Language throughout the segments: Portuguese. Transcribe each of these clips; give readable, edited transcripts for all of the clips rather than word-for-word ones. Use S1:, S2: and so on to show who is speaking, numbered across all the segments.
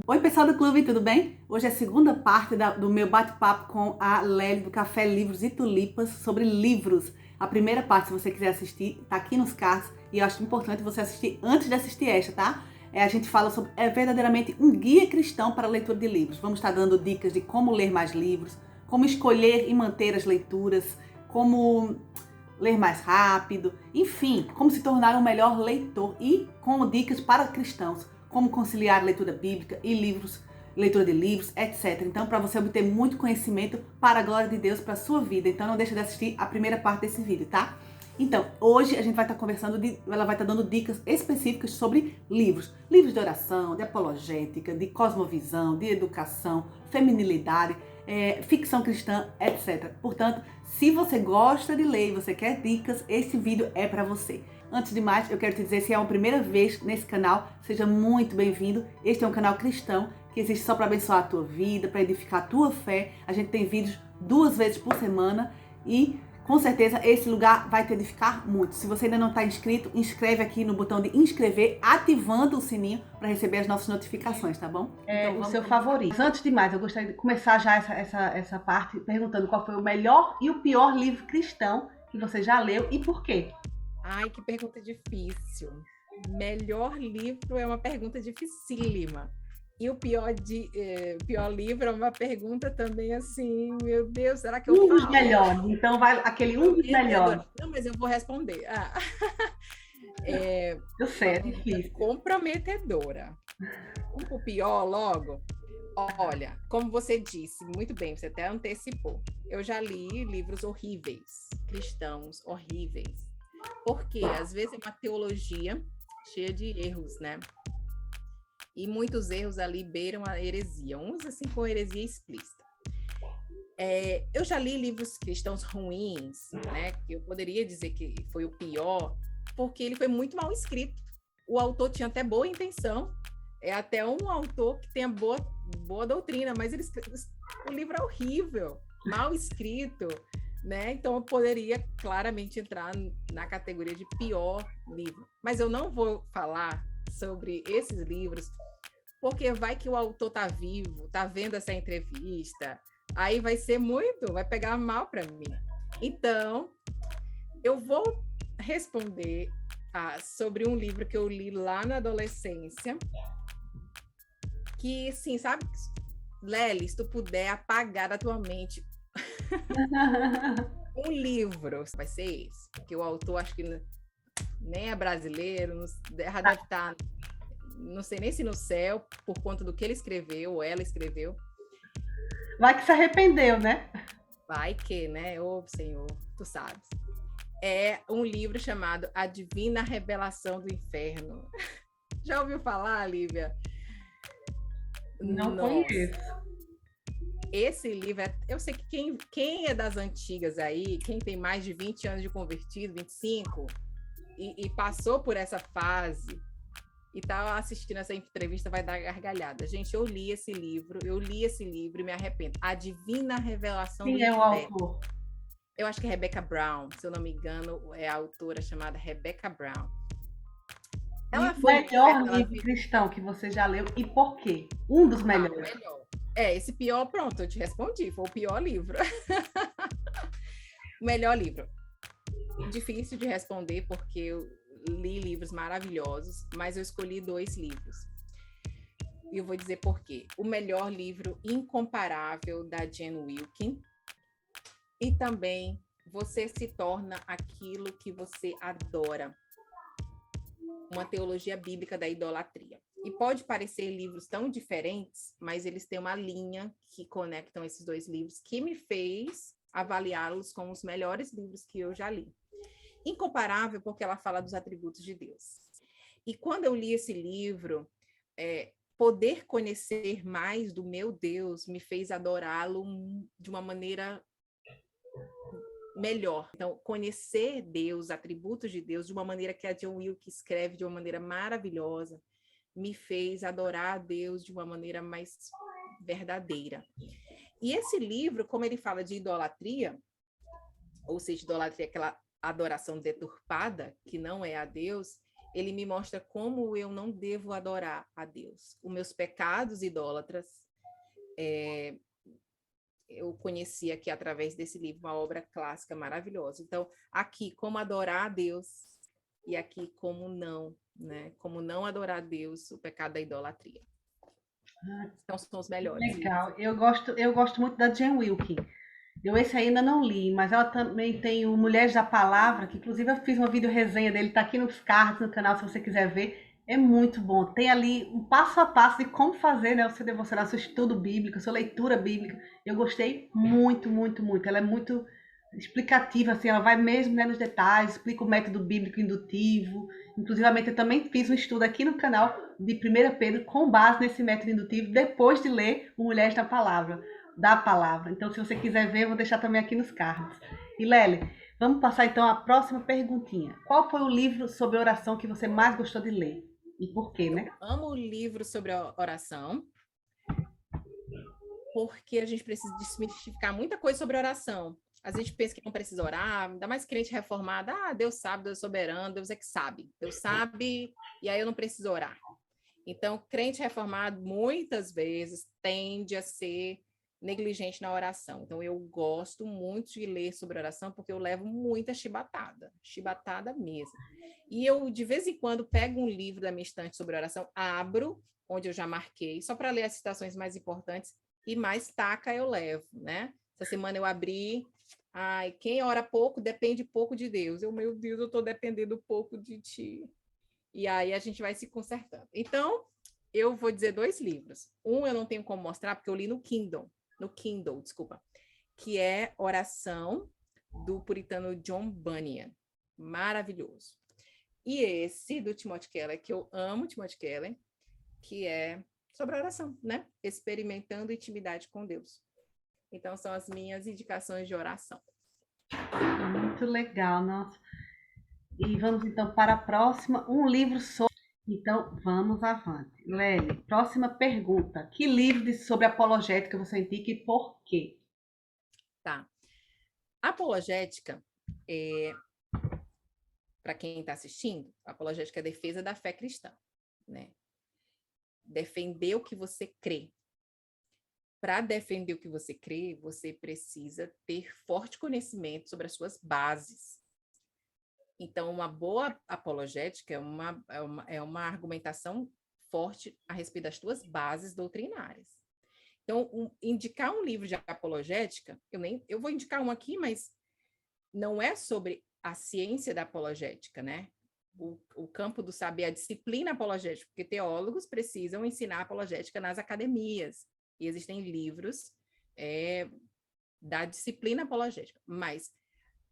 S1: Oi, pessoal do clube, tudo bem? Hoje é a segunda parte do meu bate-papo com a Lely do Café Livros e Tulipas sobre livros. A primeira parte, se você quiser assistir, tá aqui nos cards e eu acho importante você assistir antes de assistir esta, tá? A gente fala sobre, verdadeiramente um guia cristão para a leitura de livros. Vamos estar dando dicas de como ler mais livros, como escolher e manter as leituras, como ler mais rápido, enfim, como se tornar um melhor leitor e com dicas para cristãos, como conciliar leitura bíblica e livros, leitura de livros, etc. Então, para você obter muito conhecimento para a glória de Deus, para a sua vida. Então, não deixe de assistir a primeira parte desse vídeo, tá? Então, hoje a gente vai estar conversando, ela vai estar dando dicas específicas sobre livros. Livros de oração, de apologética, de cosmovisão, de educação, feminilidade, ficção cristã, etc. Portanto, se você gosta de ler e você quer dicas, esse vídeo é para você. Antes de mais, eu quero te dizer, se é a primeira vez nesse canal, seja muito bem-vindo. Este é um canal cristão que existe só para abençoar a tua vida, para edificar a tua fé. A gente tem vídeos 2 vezes por semana e com certeza esse lugar vai te edificar muito. Se você ainda não está inscrito, inscreve aqui no botão de inscrever, ativando o sininho para receber as nossas notificações, tá bom? Então, o seu favorito. Mas antes de mais, eu gostaria de começar já essa parte perguntando qual foi o melhor e o pior livro cristão que você já leu e por quê?
S2: Ai, que pergunta difícil. Melhor livro é uma pergunta dificílima. E o pior livro é uma pergunta também assim, meu Deus, será que eu
S1: Um dos
S2: falo?
S1: melhores. Então, vai aquele um dos melhores.
S2: Não, mas eu vou responder.
S1: Eu sei, é
S2: Pergunta
S1: difícil.
S2: comprometedora. O pior logo? Olha, como você disse muito bem, você até antecipou. Eu já li livros horríveis, cristãos horríveis. Porque às vezes é uma teologia cheia de erros, né? E muitos erros ali beiram a heresia, uns assim com heresia explícita. Eu já li livros cristãos ruins, né? Que eu poderia dizer que foi o pior, porque ele foi muito mal escrito. O autor tinha até boa intenção, é até um autor que tem boa doutrina, mas o livro é horrível, mal escrito, né? Então eu poderia claramente entrar na categoria de pior livro. Mas eu não vou falar sobre esses livros, porque vai que o autor tá vivo, tá vendo essa entrevista, aí vai pegar mal para mim. Então, eu vou responder sobre um livro que eu li lá na adolescência, que, assim, sabe, Lely, se tu puder apagar da tua mente um livro, vai ser esse, que o autor acho que nem é brasileiro, deve estar, não sei nem se no céu, por conta do que ele escreveu, ou ela escreveu.
S1: Vai que se arrependeu, né?
S2: Vai que, né? Ô, Senhor, tu sabes. É um livro chamado A Divina Revelação do Inferno. Já ouviu falar, Lívia?
S1: Não
S2: Nossa.
S1: conheço.
S2: Esse livro, eu sei que quem é das antigas aí, quem tem mais de 20 anos de convertido, 25, e passou por essa fase, e tá assistindo essa entrevista, vai dar gargalhada. Gente, eu li esse livro e me arrependo. A Divina Revelação do
S1: Quem é o
S2: Inferno.
S1: autor?
S2: Eu acho que é Rebecca Brown, se eu não me engano, é a autora chamada Rebecca Brown.
S1: E
S2: Ela
S1: o
S2: foi no
S1: melhor
S2: inferno,
S1: livro cristão que você já leu e por quê? Um dos melhores.
S2: Melhor. Esse pior, pronto, eu te respondi, foi o pior livro. O melhor livro. Difícil de responder, porque eu li livros maravilhosos, mas eu escolhi 2 livros. E eu vou dizer por quê. O melhor livro incomparável da Jen Wilkin, e também Você se torna aquilo que você adora. Uma teologia bíblica da idolatria. E pode parecer livros tão diferentes, mas eles têm uma linha que conectam esses 2 livros, que me fez avaliá-los como os melhores livros que eu já li. Incomparável, porque ela fala dos atributos de Deus. E quando eu li esse livro, poder conhecer mais do meu Deus me fez adorá-lo de uma maneira melhor. Então, conhecer Deus, atributos de Deus, de uma maneira que a John Wilke escreve de uma maneira maravilhosa, me fez adorar a Deus de uma maneira mais verdadeira. E esse livro, como ele fala de idolatria, ou seja, idolatria é aquela adoração deturpada, que não é a Deus, ele me mostra como eu não devo adorar a Deus. Os meus pecados idólatras, eu conheci aqui através desse livro, uma obra clássica maravilhosa. Então, aqui, como adorar a Deus, e aqui, como não, né? Como não adorar a Deus, o pecado da idolatria. Então, são os melhores
S1: Legal.
S2: livros.
S1: Eu gosto muito da Jen Wilkin. Eu esse ainda não li, mas ela também tem o Mulheres da Palavra, que inclusive eu fiz uma vídeo resenha dele, tá aqui nos cards no canal se você quiser ver. É muito bom. Tem ali um passo a passo de como fazer, né, o seu devocional, seu estudo bíblico, sua leitura bíblica. Eu gostei muito, muito, muito. Ela é muito explicativa, assim, ela vai mesmo, né, nos detalhes, explica o método bíblico indutivo. Inclusive, eu também fiz um estudo aqui no canal de 1 Pedro com base nesse método indutivo, depois de ler o Mulheres da Palavra. Então, se você quiser ver, eu vou deixar também aqui nos cards. E Lely, vamos passar então à próxima perguntinha. Qual foi o livro sobre oração que você mais gostou de ler? E por quê, né?
S2: Amo o livro sobre a oração, porque a gente precisa desmistificar muita coisa sobre oração. A gente pensa que não precisa orar, ainda mais crente reformado. Deus sabe, Deus é soberano, Deus é que sabe. Deus sabe, e aí eu não preciso orar. Então, crente reformado, muitas vezes, tende a ser negligente na oração. Então, eu gosto muito de ler sobre oração, porque eu levo muita chibatada mesmo. E eu, de vez em quando, pego um livro da minha estante sobre oração, abro, onde eu já marquei, só para ler as citações mais importantes, e mais taca eu levo, né? Essa semana eu abri, quem ora pouco depende pouco de Deus. Meu Deus, eu estou dependendo pouco de ti. E aí a gente vai se consertando. Então, eu vou dizer 2 livros. Um eu não tenho como mostrar, porque eu li no Kindle, desculpa, que é Oração, do puritano John Bunyan. Maravilhoso. E esse do Timothy Keller, que eu amo Timothy Keller, que é sobre oração, né? Experimentando intimidade com Deus. Então, são as minhas indicações de oração.
S1: Muito legal, nossa. E vamos então para a próxima, um livro sobre. Então, vamos avante. Lely, próxima pergunta. Que livro sobre apologética você indica e por quê?
S2: Tá. Apologética, para quem está assistindo, apologética é a defesa da fé cristã, né? Defender o que você crê. Para defender o que você crê, você precisa ter forte conhecimento sobre as suas bases. Então, uma boa apologética é uma argumentação forte a respeito das suas bases doutrinárias. Então, indicar um livro de apologética, eu vou indicar um aqui, mas não é sobre a ciência da apologética, né? O campo do saber, a disciplina apologética, porque teólogos precisam ensinar apologética nas academias, e existem livros da disciplina apologética, mas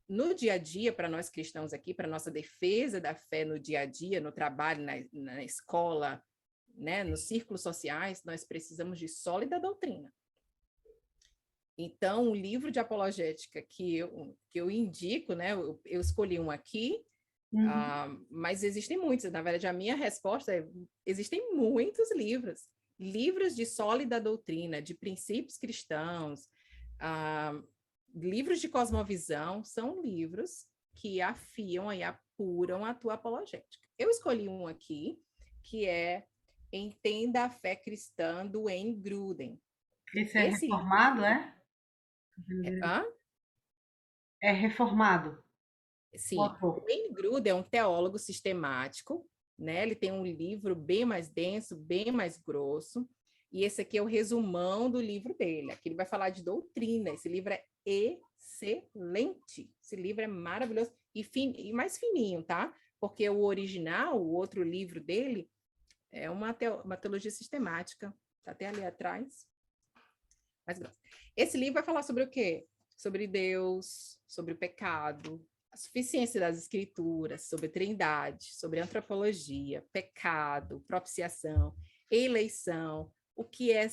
S2: no dia a dia, para nós cristãos aqui, para nossa defesa da fé no dia a dia, no trabalho, na escola, né, nos círculos sociais, nós precisamos de sólida doutrina. Então, o livro de apologética que eu indico, né, eu escolhi um aqui, mas existem muitos. Na verdade, a minha resposta é: existem muitos livros. Livros de sólida doutrina, de princípios cristãos, livros de cosmovisão, são livros que afiam e apuram a tua apologética. Eu escolhi um aqui, que é Entenda a Fé Cristã, do Wayne Grudem.
S1: Esse é reformado, é? É reformado?
S2: Sim. O Wayne Grudem é um teólogo sistemático, né? Ele tem um livro bem mais denso, bem mais grosso, e esse aqui é o resumão do livro dele. Aqui ele vai falar de doutrina. Esse livro é excelente. Esse livro é maravilhoso e mais fininho, tá? Porque o original, o outro livro dele, é uma teologia sistemática. Tá até ali atrás. Mais grosso. Esse livro vai falar sobre o quê? Sobre Deus, sobre o pecado, a suficiência das escrituras, sobre trindade, sobre antropologia, pecado, propiciação, eleição, o que é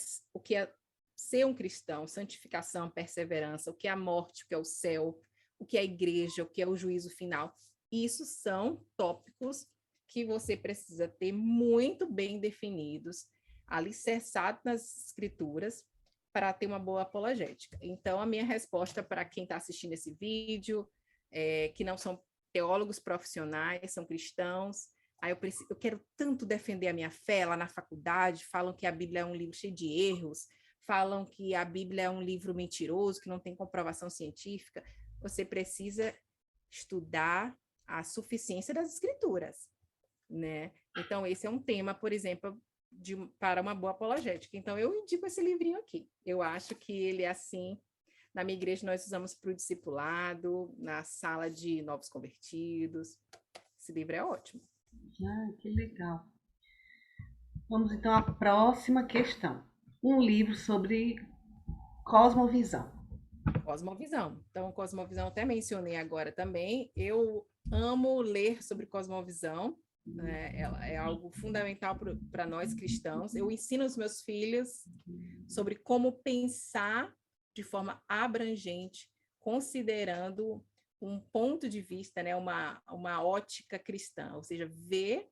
S2: ser um cristão, santificação, perseverança, o que é a morte, o que é o céu, o que é a igreja, o que é o juízo final. Isso são tópicos que você precisa ter muito bem definidos, alicerçados nas escrituras, para ter uma boa apologética. Então, a minha resposta para quem está assistindo esse vídeo, que não são teólogos profissionais, são cristãos, eu quero tanto defender a minha fé lá na faculdade, falam que a Bíblia é um livro cheio de erros, falam que a Bíblia é um livro mentiroso, que não tem comprovação científica. Você precisa estudar a suficiência das escrituras, né? Então, esse é um tema, por exemplo, para uma boa apologética. Então, eu indico esse livrinho aqui. Eu acho que ele é assim. Na minha igreja, nós usamos para o discipulado, na sala de novos convertidos. Esse livro é ótimo.
S1: Ah, que legal. Vamos então à próxima questão. Um livro sobre cosmovisão.
S2: Cosmovisão. Então, cosmovisão, até mencionei agora também. Eu amo ler sobre cosmovisão. Né? Ela é algo fundamental para nós cristãos. Eu ensino os meus filhos sobre como pensar de forma abrangente, considerando um ponto de vista, né? uma ótica cristã, ou seja, ver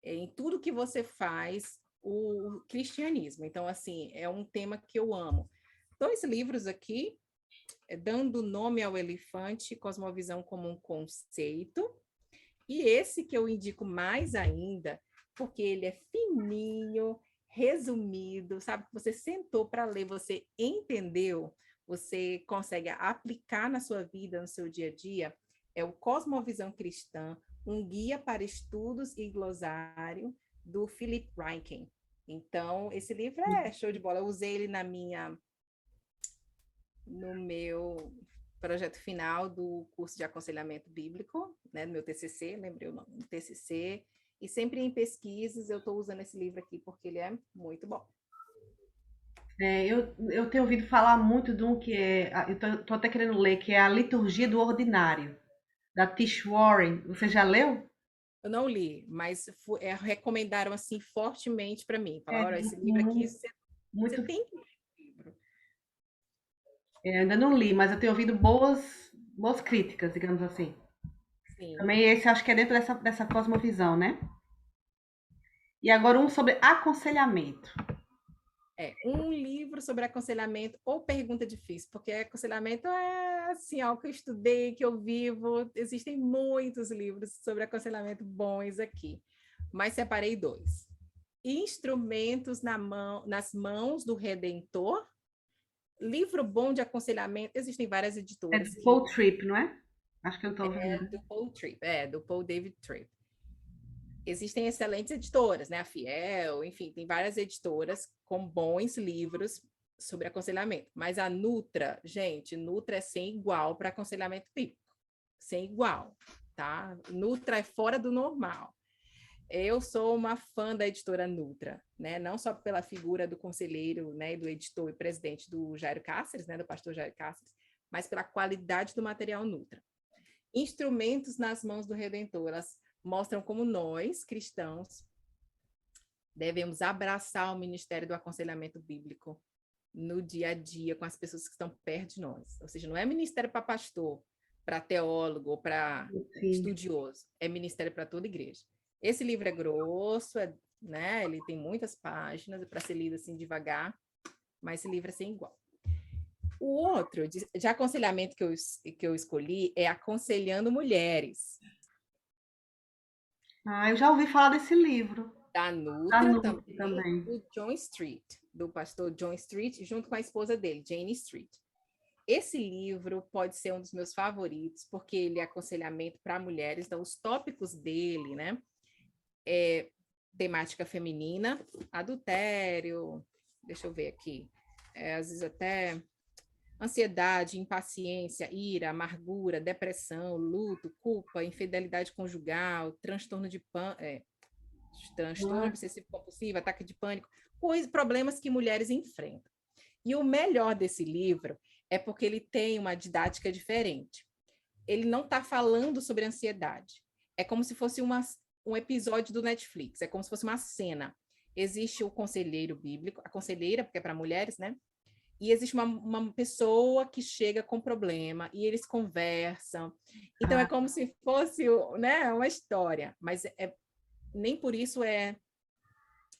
S2: em tudo que você faz o cristianismo. Então, assim, é um tema que eu amo. 2 livros aqui, Dando Nome ao Elefante, Cosmovisão como um Conceito, e esse que eu indico mais ainda, porque ele é fininho, resumido, sabe? Você sentou para ler, você entendeu, você consegue aplicar na sua vida, no seu dia a dia, é o Cosmovisão Cristã, um guia para estudos e glossário do Philip Ryken. Então, esse livro é show de bola. Eu usei ele no meu projeto final do curso de aconselhamento bíblico, né, do meu TCC, lembrei o nome do TCC, e sempre em pesquisas eu estou usando esse livro aqui porque ele é muito bom.
S1: Eu tenho ouvido falar muito de um que eu tô até querendo ler, que é A Liturgia do Ordinário, da Tish Warren. Você já leu?
S2: Eu não li, mas recomendaram assim fortemente para mim.
S1: É
S2: Falaram, esse livro aqui
S1: muito,
S2: você
S1: muito.
S2: tem que ler esse livro.
S1: Ainda não li, mas eu tenho ouvido boas críticas, digamos assim.
S2: Sim.
S1: Também esse acho que é dentro dessa cosmovisão, né? E agora um sobre aconselhamento.
S2: Um livro sobre aconselhamento ou pergunta difícil, porque aconselhamento é assim, algo que eu estudei, que eu vivo. Existem muitos livros sobre aconselhamento bons aqui, mas separei 2. Instrumentos nas mãos do Redentor. Livro bom de aconselhamento, existem várias
S1: É
S2: editoras
S1: do
S2: que
S1: Paul Tripp, não é? Acho que eu tô vendo.
S2: do Paul Tripp, do Paul David Tripp. Existem excelentes editoras, né? A Fiel, enfim, tem várias editoras com bons livros sobre aconselhamento. Mas a Nutra, gente, Nutra é sem igual para aconselhamento bíblico. Sem igual, tá? Nutra é fora do normal. Eu sou uma fã da editora Nutra, né? Não só pela figura do conselheiro, né, do editor e presidente do Jairo Cáceres, né, do pastor Jairo Cáceres, mas pela qualidade do material Nutra. Instrumentos nas mãos do Redentor, elas mostram como nós, cristãos, devemos abraçar o ministério do aconselhamento bíblico no dia a dia com as pessoas que estão perto de nós. Ou seja, não é ministério para pastor, para teólogo ou para estudioso, é ministério para toda igreja. Esse livro é grosso, né? Ele tem muitas páginas, é para ser lido assim devagar, mas esse livro é sem igual. O outro de aconselhamento que eu escolhi é Aconselhando Mulheres.
S1: Eu já ouvi falar desse livro.
S2: Da Nutra
S1: também.
S2: do John Street, do pastor John Street, junto com a esposa dele, Jane Street. Esse livro pode ser um dos meus favoritos, porque ele é aconselhamento para mulheres, então os tópicos dele, né, é temática feminina, adultério, deixa eu ver aqui, às vezes até ansiedade, impaciência, ira, amargura, depressão, luto, culpa, infidelidade conjugal, transtorno obsessivo compulsivo, ataque de pânico, problemas que mulheres enfrentam. E o melhor desse livro é porque ele tem uma didática diferente. Ele não está falando sobre ansiedade. É como se fosse um episódio do Netflix, é como se fosse uma cena. Existe o conselheiro bíblico, a conselheira, porque é para mulheres, né? E existe uma pessoa que chega com problema e eles conversam. Então, é como se fosse, né, uma história, mas nem por isso é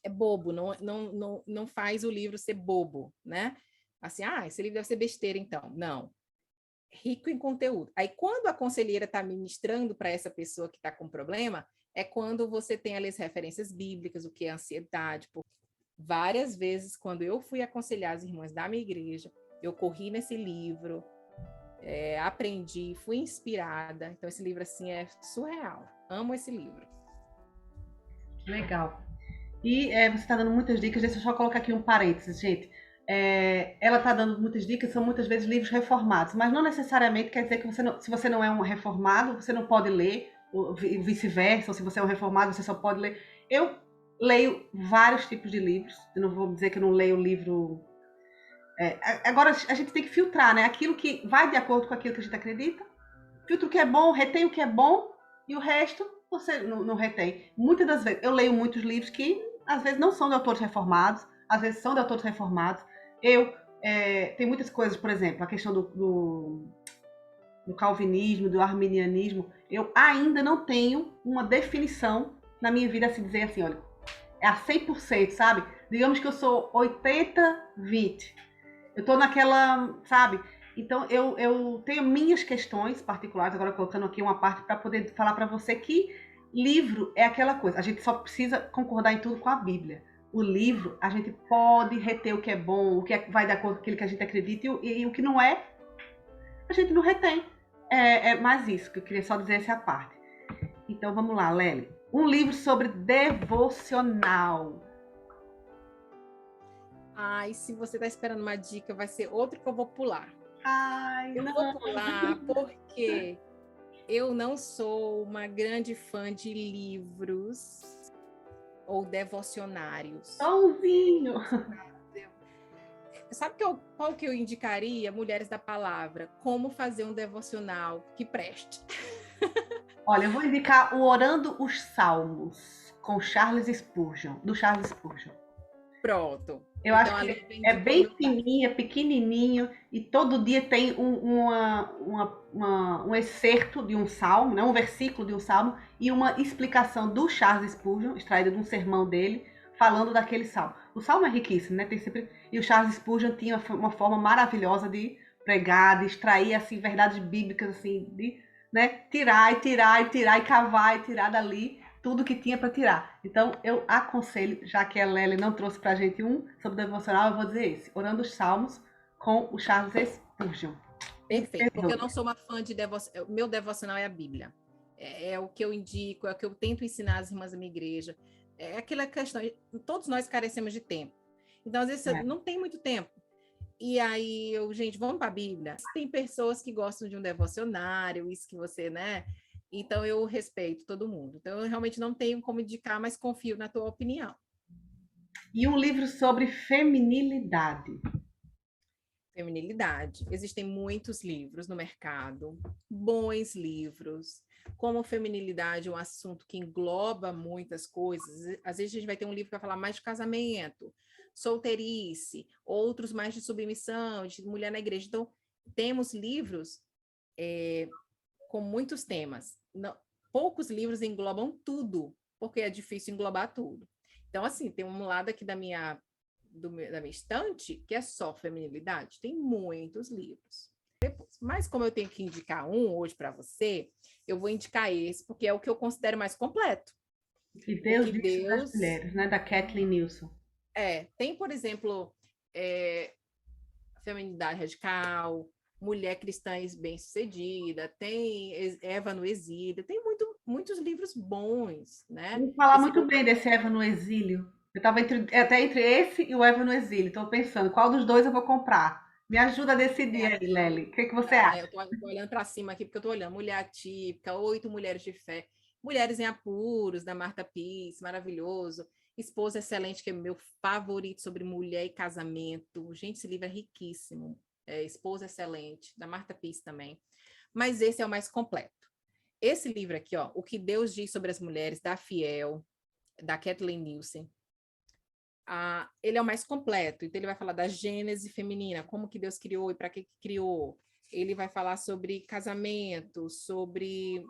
S2: bobo, não faz o livro ser bobo, né? Assim, esse livro deve ser besteira, então. Não. Rico em conteúdo. Aí, quando a conselheira está ministrando para essa pessoa que está com problema, é quando você tem ali as referências bíblicas, o que é ansiedade. Várias vezes, quando eu fui aconselhar as irmãs da minha igreja, eu corri nesse livro, aprendi, fui inspirada. Então, esse livro, assim, é surreal. Amo esse livro.
S1: Legal. E você está dando muitas dicas, deixa eu só colocar aqui um parênteses, gente. Ela está dando muitas dicas, são muitas vezes livros reformados, mas não necessariamente quer dizer que se você não é um reformado, você não pode ler, ou vice-versa, ou se você é um reformado, você só pode ler. Eu leio vários tipos de livros, eu não vou dizer que eu não leio livro. Agora a gente tem que filtrar, né? Aquilo que vai de acordo com aquilo que a gente acredita, filtra o que é bom, retém o que é bom, e o resto você não retém. Muitas das vezes, eu leio muitos livros que às vezes não são de autores reformados, às vezes são de autores reformados. Tem muitas coisas, por exemplo, a questão do calvinismo, do arminianismo, eu ainda não tenho uma definição na minha vida, assim, dizer assim, olha, é a 100%, sabe? Digamos que eu sou 80-20. Eu tô naquela, sabe? Então, eu tenho minhas questões particulares, agora colocando aqui uma parte para poder falar para você que livro é aquela coisa, a gente só precisa concordar em tudo com a Bíblia. O livro, a gente pode reter o que é bom, o que vai de acordo com aquilo que a gente acredita, e o que não é, a gente não retém. É mais isso, que eu queria só dizer essa parte. Então, vamos lá, Lely. Um livro sobre devocional.
S2: Ai, se você está esperando uma dica, vai ser outro que eu vou pular.
S1: Ai,
S2: eu
S1: não.
S2: vou pular porque eu não sou uma grande fã de livros ou devocionários.
S1: Tãozinho.
S2: Sabe qual que eu indicaria? Mulheres da Palavra. Como fazer um devocional que preste.
S1: Olha, eu vou indicar o Orando os Salmos, com Charles Spurgeon, do Charles Spurgeon.
S2: Pronto.
S1: Eu acho que é bem fininha, pequenininho, e todo dia tem um excerto de um salmo, né? Um versículo de um salmo, e uma explicação do Charles Spurgeon, extraída de um sermão dele, falando daquele salmo. O salmo é riquíssimo, né? E o Charles Spurgeon tinha uma forma maravilhosa de pregar, de extrair assim, verdades bíblicas, assim, de, né? Tirar, e cavar e tirar dali tudo que tinha para tirar. Então, eu aconselho, já que a Lely não trouxe para a gente um sobre devocional, eu vou dizer esse, Orando os Salmos, com o Charles Spurgeon.
S2: Perfeito, porque eu não sou uma fã de devocional, meu devocional é a Bíblia. É o que eu indico, é o que eu tento ensinar às irmãs da minha igreja. É aquela questão, todos nós carecemos de tempo. Então, às vezes, não tem muito tempo. E aí, gente, vamos para a Bíblia. Tem pessoas que gostam de um devocionário, isso que você, né? Então, eu respeito todo mundo. Então, eu realmente não tenho como indicar, mas confio na tua opinião.
S1: E um livro sobre feminilidade.
S2: Feminilidade. Existem muitos livros no mercado, bons livros. Como feminilidade é um assunto que engloba muitas coisas, às vezes a gente vai ter um livro que vai falar mais de casamento, solteirice, outros mais de submissão, de mulher na igreja. Então, temos livros com muitos temas. Não, poucos livros englobam tudo, porque é difícil englobar tudo. Então, assim, tem um lado aqui da minha estante que é só feminilidade. Tem muitos livros. Mas como eu tenho que indicar um hoje para você, eu vou indicar esse, porque é o que eu considero mais completo.
S1: E Deus disse das mulheres, né? Da Kathleen Nilsson.
S2: Tem, por exemplo, Feminilidade Radical, Mulher Cristã Bem-Sucedida, tem Eva no Exílio, tem muitos livros bons, né?
S1: Vou falar muito bem desse Eva no Exílio. Eu estava até entre esse e o Eva no Exílio. Estou pensando, qual dos dois eu vou comprar? Me ajuda a decidir aí, Lely. O que você acha?
S2: Eu tô olhando para cima aqui, porque eu tô olhando Mulher Atípica, 8 Mulheres de Fé, Mulheres em Apuros, da Marta Pease, maravilhoso. Esposa Excelente, que é meu favorito sobre mulher e casamento. Gente, esse livro é riquíssimo. Esposa Excelente, da Marta Pease também. Mas esse é o mais completo. Esse livro aqui, ó, O que Deus diz sobre as mulheres, da Fiel, da Kathleen Nielsen, ele é o mais completo. Então, ele vai falar da gênese feminina, como que Deus criou e para que criou. Ele vai falar sobre casamento, sobre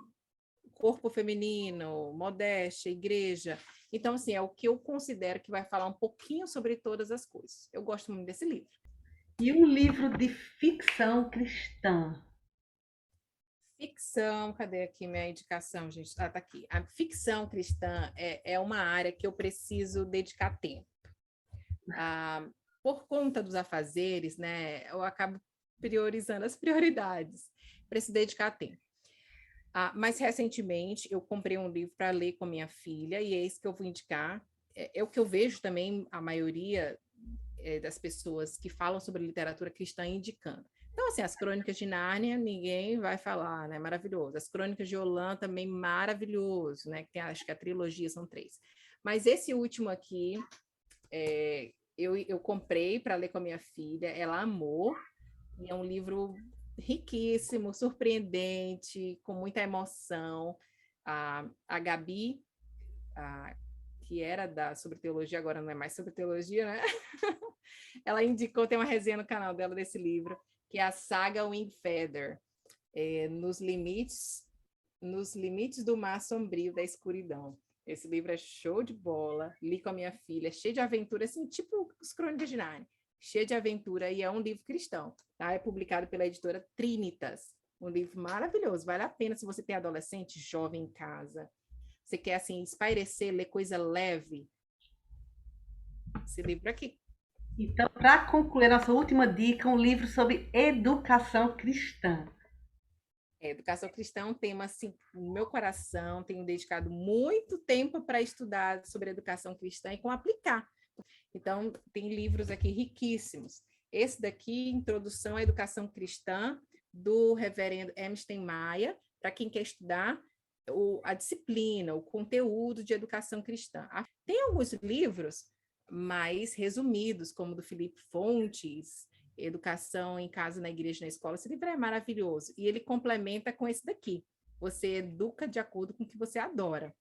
S2: corpo feminino, modéstia, igreja. Então, assim, é o que eu considero que vai falar um pouquinho sobre todas as coisas. Eu gosto muito desse livro.
S1: E um livro de ficção cristã.
S2: ficção, cadê aqui minha indicação, gente? Ah, tá aqui. A ficção cristã é uma área que eu preciso dedicar tempo. Ah, por conta dos afazeres, né, eu acabo priorizando as prioridades. Preciso dedicar tempo. Mas recentemente eu comprei um livro para ler com minha filha e é esse que eu vou indicar. É o que eu vejo também a maioria das pessoas que falam sobre literatura cristã indicando. Então, assim, as Crônicas de Nárnia, ninguém vai falar, né? Maravilhoso. As Crônicas de Olã também maravilhoso, né? Que acho que a trilogia são 3. Mas esse último aqui, eu comprei para ler com a minha filha, ela amou, e é um livro riquíssimo, surpreendente, com muita emoção. A Gabi, que era sobre teologia, agora não é mais sobre teologia, né? Ela indicou, tem uma resenha no canal dela desse livro, que é a saga Wingfeather, nos limites do mar sombrio da escuridão. Esse livro é show de bola, li com a minha filha, cheio de aventura, assim, tipo os Crônicas de Nárnia, cheio de aventura, e é um livro cristão, tá? É publicado pela editora Trinitas, um livro maravilhoso, vale a pena se você tem adolescente jovem em casa, você quer, assim, espairecer, ler coisa leve, esse livro aqui.
S1: Então, para concluir a nossa última dica, um livro sobre educação cristã.
S2: Educação cristã é um tema assim no meu coração, tenho dedicado muito tempo para estudar sobre educação cristã e como aplicar. Então, tem livros aqui riquíssimos. Esse daqui, Introdução à Educação Cristã, do reverendo Emerson Maia, para quem quer estudar a disciplina, o conteúdo de educação cristã. Tem alguns livros mais resumidos, como do Felipe Fontes, Educação em Casa, na Igreja, na Escola. Esse livro é maravilhoso. E ele complementa com esse daqui. Você educa de acordo com o que você adora.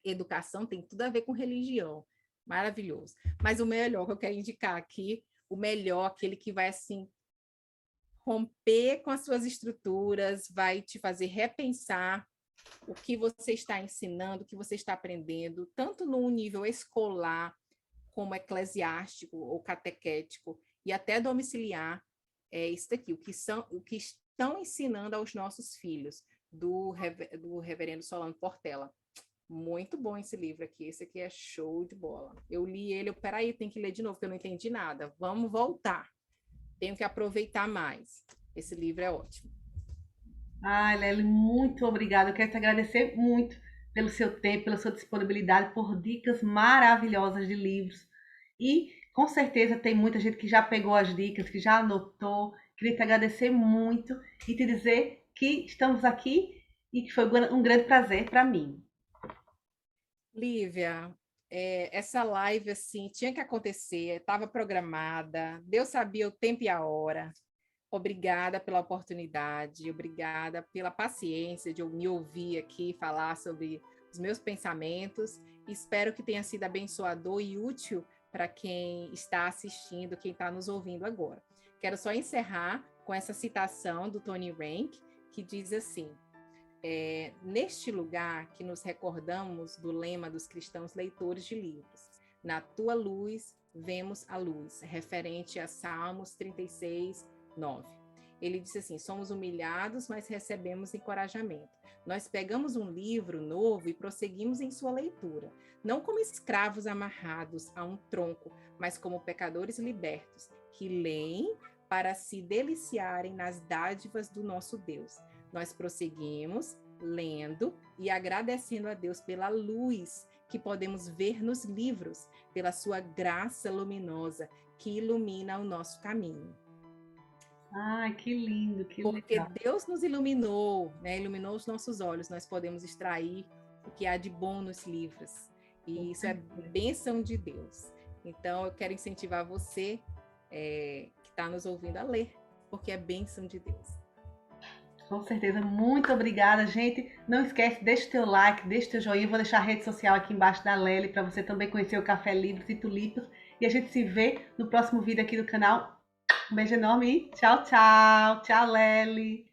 S2: Educação tem tudo a ver com religião. Maravilhoso. Mas o melhor que eu quero indicar aqui, o melhor, aquele que vai, assim, romper com as suas estruturas, vai te fazer repensar o que você está ensinando, o que você está aprendendo, tanto no nível escolar, como eclesiástico ou catequético, e até domiciliar, é isso daqui, o que estão ensinando aos nossos filhos, do reverendo Solano Portela. Muito bom esse livro aqui, esse aqui é show de bola. Eu li ele, peraí, tem que ler de novo, porque eu não entendi nada. Vamos voltar. Tenho que aproveitar mais. Esse livro é ótimo.
S1: Ai, Lely, muito obrigada. Eu quero te agradecer muito pelo seu tempo, pela sua disponibilidade, por dicas maravilhosas de livros. E com certeza tem muita gente que já pegou as dicas, que já anotou. Queria te agradecer muito e te dizer que estamos aqui e que foi um grande prazer para mim.
S2: Lívia, essa live assim tinha que acontecer, estava programada, Deus sabia o tempo e a hora. Obrigada pela oportunidade, obrigada pela paciência de eu me ouvir aqui falar sobre os meus pensamentos. Espero que tenha sido abençoador e útil para quem está assistindo, quem está nos ouvindo agora. Quero só encerrar com essa citação do Tony Rank, que diz assim: neste lugar que nos recordamos do lema dos cristãos leitores de livros, na tua luz vemos a luz, referente a Salmos 36, 9. Ele disse assim: somos humilhados, mas recebemos encorajamento. Nós pegamos um livro novo e prosseguimos em sua leitura, não como escravos amarrados a um tronco, mas como pecadores libertos, que leem para se deliciarem nas dádivas do nosso Deus. Nós prosseguimos lendo e agradecendo a Deus pela luz que podemos ver nos livros, pela sua graça luminosa que ilumina o nosso caminho.
S1: Ai, que lindo, que
S2: Porque
S1: legal.
S2: Deus nos iluminou, né? Iluminou os nossos olhos, nós podemos extrair o que há de bom nos livros. E isso é bênção de Deus. Então, eu quero incentivar você que está nos ouvindo a ler, porque é bênção de Deus.
S1: Com certeza, muito obrigada, gente. Não esquece, deixa o teu like, deixa o teu joinha. Eu vou deixar a rede social aqui embaixo da Lely para você também conhecer o Café Livros e Tulipas. E a gente se vê no próximo vídeo aqui do canal. Um beijo enorme e tchau, tchau. Tchau, Lely.